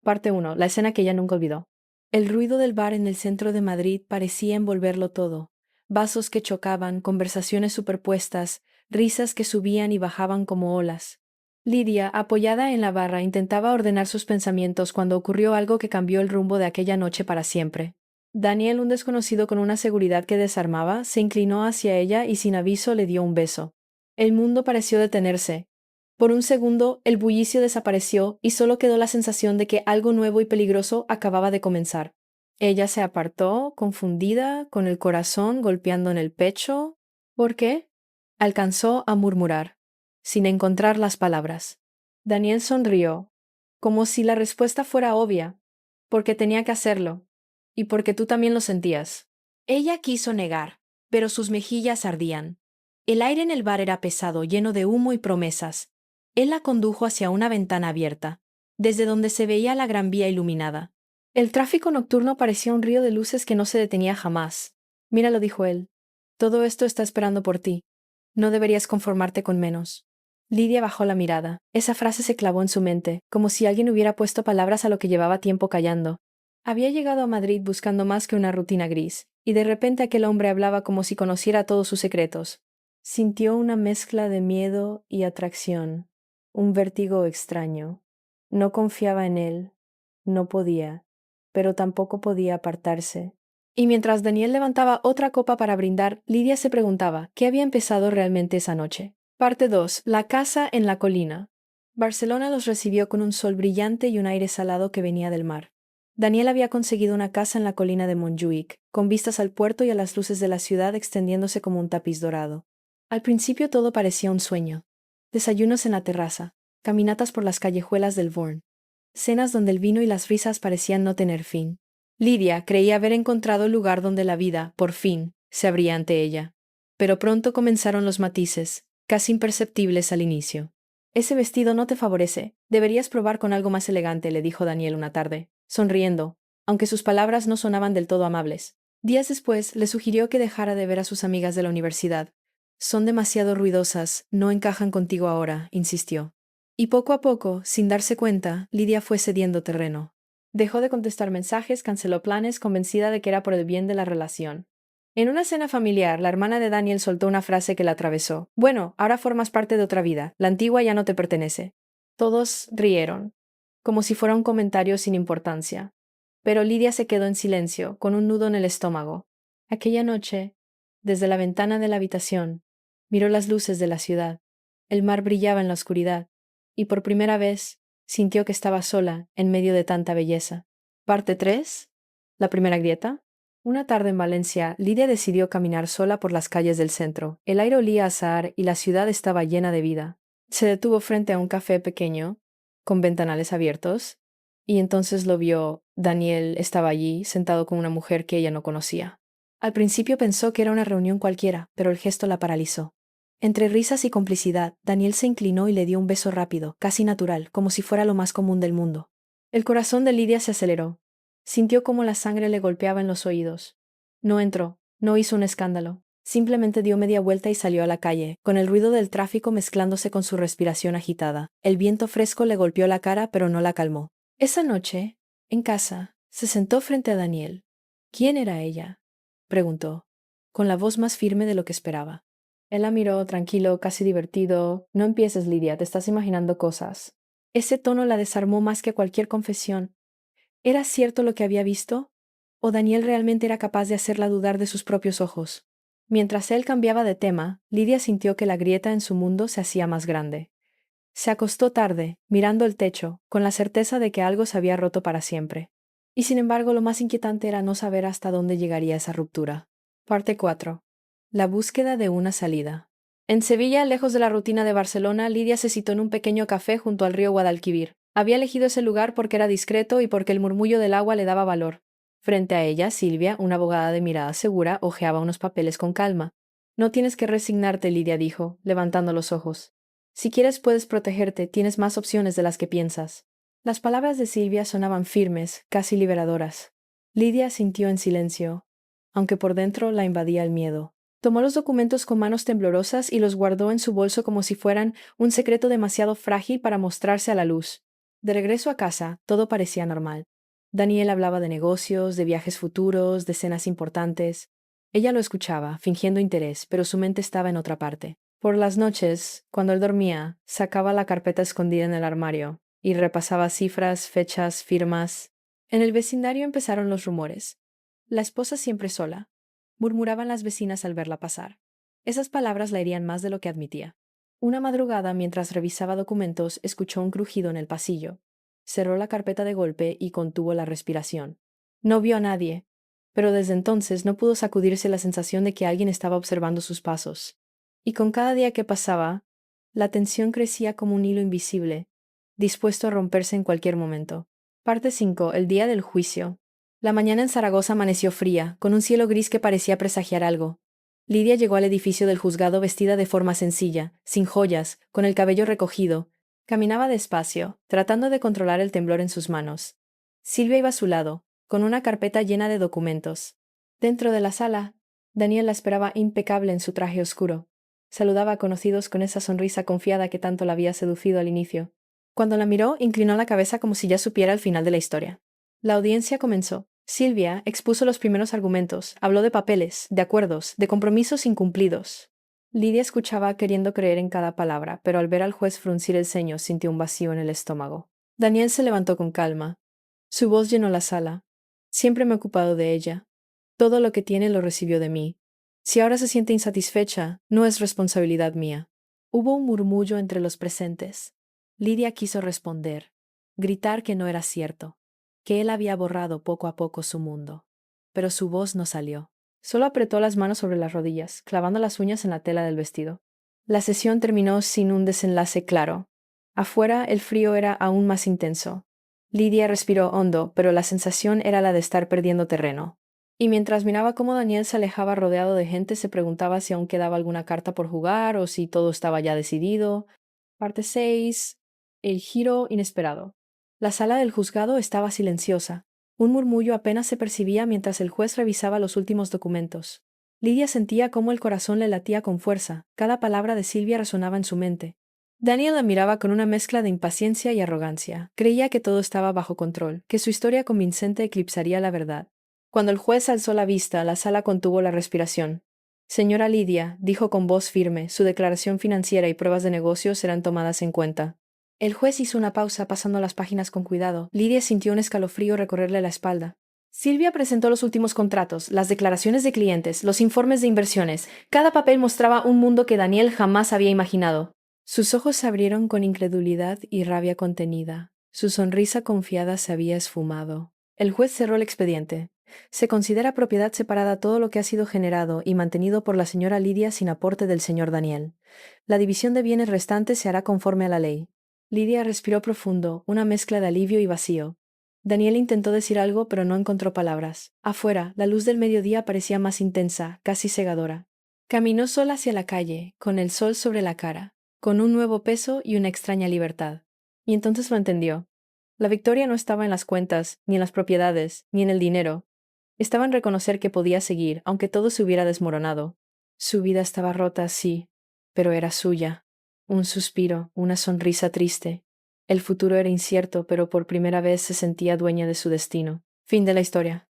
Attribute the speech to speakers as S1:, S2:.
S1: Parte uno. La escena que ella nunca olvidó. El ruido del bar en el centro de Madrid parecía envolverlo todo. Vasos que chocaban, conversaciones superpuestas, risas que subían y bajaban como olas. Lidia, apoyada en la barra, intentaba ordenar sus pensamientos cuando ocurrió algo que cambió el rumbo de aquella noche para siempre. Daniel, un desconocido con una seguridad que desarmaba, se inclinó hacia ella y sin aviso le dio un beso. El mundo pareció detenerse. Por un segundo, el bullicio desapareció y solo quedó la sensación de que algo nuevo y peligroso acababa de comenzar. Ella se apartó, confundida, con el corazón golpeando en el pecho. ¿Por qué? Alcanzó a murmurar, sin encontrar las palabras. Daniel sonrió, como si la respuesta fuera obvia, porque tenía que hacerlo, y porque tú también lo sentías. Ella quiso negar, pero sus mejillas ardían. El aire en el bar era pesado, lleno de humo y promesas. Él la condujo hacia una ventana abierta, desde donde se veía la Gran Vía iluminada. El tráfico nocturno parecía un río de luces que no se detenía jamás. Míralo, dijo él. Todo esto está esperando por ti. No deberías conformarte con menos. Lidia bajó la mirada. Esa frase se clavó en su mente, como si alguien hubiera puesto palabras a lo que llevaba tiempo callando. Había llegado a Madrid buscando más que una rutina gris, y de repente aquel hombre hablaba como si conociera todos sus secretos. Sintió una mezcla de miedo y atracción, un vértigo extraño. No confiaba en él, no podía, pero tampoco podía apartarse. Y mientras Daniel levantaba otra copa para brindar, Lidia se preguntaba qué había empezado realmente esa noche. Parte 2. La casa en la colina. Barcelona los recibió con un sol brillante y un aire salado que venía del mar. Daniel había conseguido una casa en la colina de Montjuïc, con vistas al puerto y a las luces de la ciudad extendiéndose como un tapiz dorado. Al principio todo parecía un sueño. Desayunos en la terraza, caminatas por las callejuelas del Born, cenas donde el vino y las risas parecían no tener fin. Lidia creía haber encontrado el lugar donde la vida, por fin, se abría ante ella. Pero pronto comenzaron los matices, casi imperceptibles al inicio. Ese vestido no te favorece. Deberías probar con algo más elegante, le dijo Daniel una tarde, sonriendo, aunque sus palabras no sonaban del todo amables. Días después le sugirió que dejara de ver a sus amigas de la universidad. Son demasiado ruidosas, no encajan contigo ahora, insistió. Y poco a poco, sin darse cuenta, Lidia fue cediendo terreno. Dejó de contestar mensajes, canceló planes, convencida de que era por el bien de la relación. En una cena familiar, la hermana de Daniel soltó una frase que la atravesó. Bueno, ahora formas parte de otra vida. La antigua ya no te pertenece. Todos rieron, como si fuera un comentario sin importancia. Pero Lidia se quedó en silencio, con un nudo en el estómago. Aquella noche, desde la ventana de la habitación, miró las luces de la ciudad. El mar brillaba en la oscuridad, y por primera vez sintió que estaba sola en medio de tanta belleza. Parte 3. La primera grieta. Una tarde en Valencia, Lidia decidió caminar sola por las calles del centro. El aire olía a azahar y la ciudad estaba llena de vida. Se detuvo frente a un café pequeño, con ventanales abiertos, y entonces lo vio. Daniel estaba allí, sentado con una mujer que ella no conocía. Al principio pensó que era una reunión cualquiera, pero el gesto la paralizó. Entre risas y complicidad, Daniel se inclinó y le dio un beso rápido, casi natural, como si fuera lo más común del mundo. El corazón de Lidia se aceleró. Sintió cómo la sangre le golpeaba en los oídos. No entró, no hizo un escándalo. Simplemente dio media vuelta y salió a la calle, con el ruido del tráfico mezclándose con su respiración agitada. El viento fresco le golpeó la cara, pero no la calmó. Esa noche, en casa, se sentó frente a Daniel. ¿Quién era ella?, preguntó, con la voz más firme de lo que esperaba. Él la miró, tranquilo, casi divertido. No empieces, Lidia, te estás imaginando cosas. Ese tono la desarmó más que cualquier confesión. ¿Era cierto lo que había visto? ¿O Daniel realmente era capaz de hacerla dudar de sus propios ojos? Mientras él cambiaba de tema, Lidia sintió que la grieta en su mundo se hacía más grande. Se acostó tarde, mirando el techo, con la certeza de que algo se había roto para siempre. Y sin embargo, lo más inquietante era no saber hasta dónde llegaría esa ruptura. Parte 4. La búsqueda de una salida. En Sevilla, lejos de la rutina de Barcelona, Lidia se citó en un pequeño café junto al río Guadalquivir. Había elegido ese lugar porque era discreto y porque el murmullo del agua le daba valor. Frente a ella, Silvia, una abogada de mirada segura, hojeaba unos papeles con calma. No tienes que resignarte, Lidia dijo, levantando los ojos. Si quieres puedes protegerte, tienes más opciones de las que piensas. Las palabras de Silvia sonaban firmes, casi liberadoras. Lidia sintió en silencio, aunque por dentro la invadía el miedo. Tomó los documentos con manos temblorosas y los guardó en su bolso como si fueran un secreto demasiado frágil para mostrarse a la luz. De regreso a casa, todo parecía normal. Daniel hablaba de negocios, de viajes futuros, de cenas importantes. Ella lo escuchaba, fingiendo interés, pero su mente estaba en otra parte. Por las noches, cuando él dormía, sacaba la carpeta escondida en el armario y repasaba cifras, fechas, firmas. En el vecindario empezaron los rumores. La esposa siempre sola, murmuraban las vecinas al verla pasar. Esas palabras la herían más de lo que admitía. Una madrugada, mientras revisaba documentos, escuchó un crujido en el pasillo. Cerró la carpeta de golpe y contuvo la respiración. No vio a nadie, pero desde entonces no pudo sacudirse la sensación de que alguien estaba observando sus pasos. Y con cada día que pasaba, la tensión crecía como un hilo invisible, dispuesto a romperse en cualquier momento. Parte 5. El día del juicio. La mañana en Zaragoza amaneció fría, con un cielo gris que parecía presagiar algo. Lidia llegó al edificio del juzgado vestida de forma sencilla, sin joyas, con el cabello recogido. Caminaba despacio, tratando de controlar el temblor en sus manos. Silvia iba a su lado, con una carpeta llena de documentos. Dentro de la sala, Daniel la esperaba impecable en su traje oscuro. Saludaba a conocidos con esa sonrisa confiada que tanto la había seducido al inicio. Cuando la miró, inclinó la cabeza como si ya supiera el final de la historia. La audiencia comenzó. Silvia expuso los primeros argumentos, habló de papeles, de acuerdos, de compromisos incumplidos. Lidia escuchaba queriendo creer en cada palabra, pero al ver al juez fruncir el ceño sintió un vacío en el estómago. Daniel se levantó con calma. Su voz llenó la sala. Siempre me he ocupado de ella. Todo lo que tiene lo recibió de mí. Si ahora se siente insatisfecha, no es responsabilidad mía. Hubo un murmullo entre los presentes. Lidia quiso responder, gritar que no era cierto, que él había borrado poco a poco su mundo. Pero su voz no salió. Solo apretó las manos sobre las rodillas, clavando las uñas en la tela del vestido. La sesión terminó sin un desenlace claro. Afuera el frío era aún más intenso. Lidia respiró hondo, pero la sensación era la de estar perdiendo terreno. Y mientras miraba cómo Daniel se alejaba rodeado de gente, se preguntaba si aún quedaba alguna carta por jugar o si todo estaba ya decidido. Parte 6. El giro inesperado. La sala del juzgado estaba silenciosa. Un murmullo apenas se percibía mientras el juez revisaba los últimos documentos. Lidia sentía cómo el corazón le latía con fuerza. Cada palabra de Silvia resonaba en su mente. Daniel la miraba con una mezcla de impaciencia y arrogancia. Creía que todo estaba bajo control, que su historia convincente eclipsaría la verdad. Cuando el juez alzó la vista, la sala contuvo la respiración. Señora Lidia, dijo con voz firme, su declaración financiera y pruebas de negocio serán tomadas en cuenta. El juez hizo una pausa pasando las páginas con cuidado. Lidia sintió un escalofrío recorrerle la espalda. Silvia presentó los últimos contratos, las declaraciones de clientes, los informes de inversiones. Cada papel mostraba un mundo que Daniel jamás había imaginado. Sus ojos se abrieron con incredulidad y rabia contenida. Su sonrisa confiada se había esfumado. El juez cerró el expediente. Se considera propiedad separada todo lo que ha sido generado y mantenido por la señora Lidia sin aporte del señor Daniel. La división de bienes restantes se hará conforme a la ley. Lidia respiró profundo, una mezcla de alivio y vacío. Daniel intentó decir algo, pero no encontró palabras. Afuera, la luz del mediodía parecía más intensa, casi cegadora. Caminó sola hacia la calle, con el sol sobre la cara, con un nuevo peso y una extraña libertad. Y entonces lo entendió. La victoria no estaba en las cuentas, ni en las propiedades, ni en el dinero. Estaba en reconocer que podía seguir, aunque todo se hubiera desmoronado. Su vida estaba rota, sí, pero era suya. Un suspiro, una sonrisa triste. El futuro era incierto, pero por primera vez se sentía dueña de su destino. Fin de la historia.